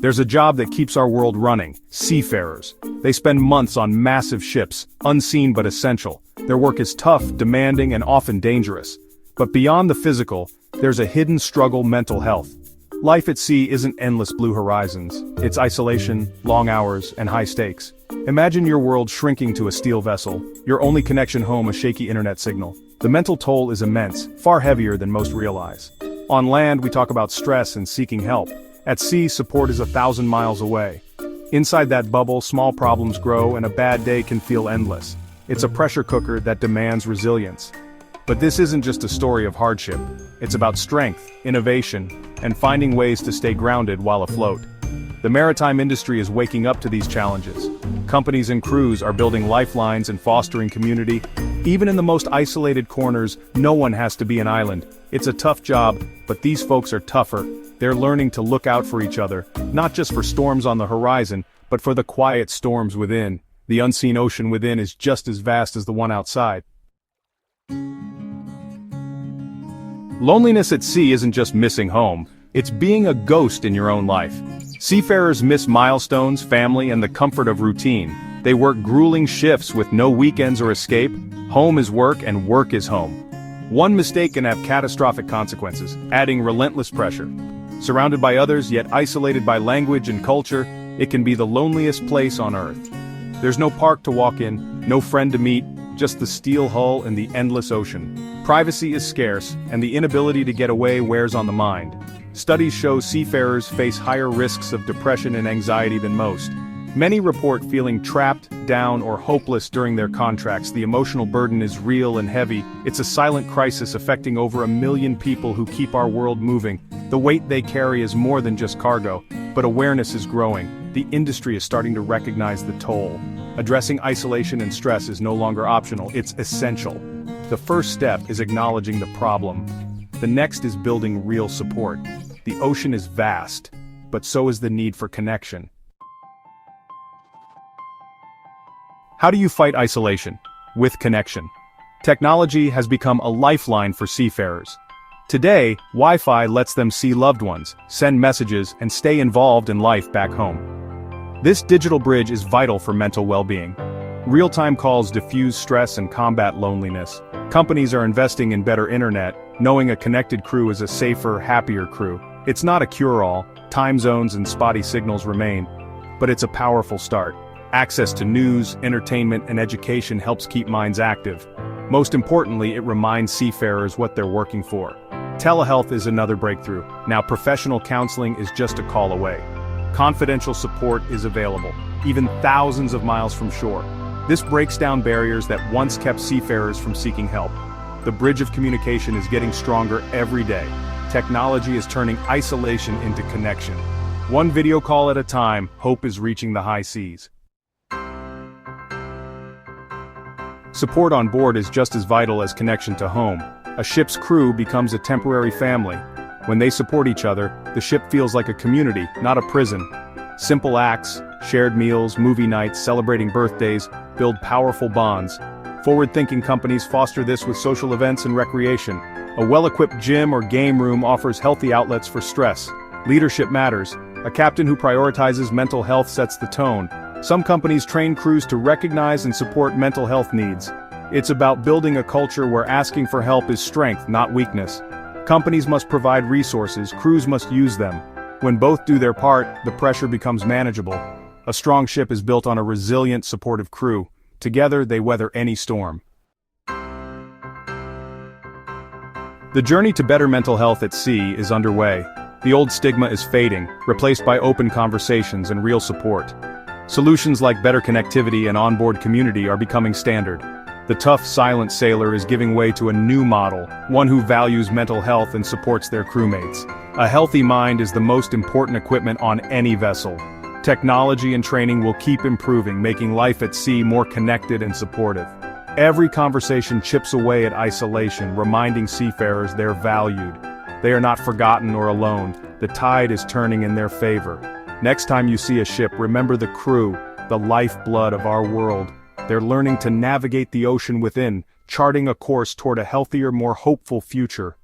There's a job that keeps our world running: seafarers. They spend months on massive ships, unseen but essential. Their work is tough, demanding, and often dangerous. But beyond the physical, there's a hidden struggle: mental health. Life at sea isn't endless blue horizons. It's isolation, long hours, and high stakes. Imagine your world shrinking to a steel vessel, your only connection home a shaky internet signal. The mental toll is immense, far heavier than most realize. On land, we talk about stress and seeking help. At sea, support is 1,000 miles away. Inside that bubble, small problems grow and a bad day can feel endless. It's a pressure cooker that demands resilience. But this isn't just a story of hardship. It's about strength, innovation, and finding ways to stay grounded while afloat. The maritime industry is waking up to these challenges. Companies and crews are building lifelines and fostering community. Even in the most isolated corners, no one has to be an island. It's a tough job, but these folks are tougher. They're learning to look out for each other, not just for storms on the horizon, but for the quiet storms within. The unseen ocean within is just as vast as the one outside. Loneliness at sea isn't just missing home, it's being a ghost in your own life. Seafarers miss milestones, family, and the comfort of routine. They work grueling shifts with no weekends or escape. Home is work and work is home. One mistake can have catastrophic consequences, adding relentless pressure. Surrounded by others, yet isolated by language and culture, it can be the loneliest place on Earth. There's no park to walk in, no friend to meet, just the steel hull and the endless ocean. Privacy is scarce, and the inability to get away wears on the mind. Studies show seafarers face higher risks of depression and anxiety than most. Many report feeling trapped, down, or hopeless during their contracts. The emotional burden is real and heavy. It's a silent crisis affecting over 1 million people who keep our world moving. The weight they carry is more than just cargo, but awareness is growing. The industry is starting to recognize the toll. Addressing isolation and stress is no longer optional, it's essential. The first step is acknowledging the problem. The next is building real support. The ocean is vast, but so is the need for connection. How do you fight isolation? With connection. Technology has become a lifeline for seafarers. Today, Wi-Fi lets them see loved ones, send messages, and stay involved in life back home. This digital bridge is vital for mental well-being. Real-time calls diffuse stress and combat loneliness. Companies are investing in better internet, knowing a connected crew is a safer, happier crew. It's not a cure-all, time zones and spotty signals remain, but it's a powerful start. Access to news, entertainment, and education helps keep minds active. Most importantly, it reminds seafarers what they're working for. Telehealth is another breakthrough. Now professional counseling is just a call away. Confidential support is available, even thousands of miles from shore. This breaks down barriers that once kept seafarers from seeking help. The bridge of communication is getting stronger every day. Technology is turning isolation into connection. One video call at a time, hope is reaching the high seas. Support on board is just as vital as connection to home. A ship's crew becomes a temporary family. When they support each other, the ship feels like a community, not a prison. Simple acts, shared meals, movie nights, celebrating birthdays, build powerful bonds. Forward-thinking companies foster this with social events and recreation. A well-equipped gym or game room offers healthy outlets for stress. Leadership matters. A captain who prioritizes mental health sets the tone. Some companies train crews to recognize and support mental health needs. It's about building a culture where asking for help is strength, not weakness. Companies must provide resources, crews must use them. When both do their part, the pressure becomes manageable. A strong ship is built on a resilient, supportive crew. Together, they weather any storm. The journey to better mental health at sea is underway. The old stigma is fading, replaced by open conversations and real support. Solutions like better connectivity and onboard community are becoming standard. The tough, silent sailor is giving way to a new model, one who values mental health and supports their crewmates. A healthy mind is the most important equipment on any vessel. Technology and training will keep improving, making life at sea more connected and supportive. Every conversation chips away at isolation, reminding seafarers they're valued. They are not forgotten or alone. The tide is turning in their favor. Next time you see a ship, remember the crew, the lifeblood of our world. They're learning to navigate the ocean within, charting a course toward a healthier, more hopeful future.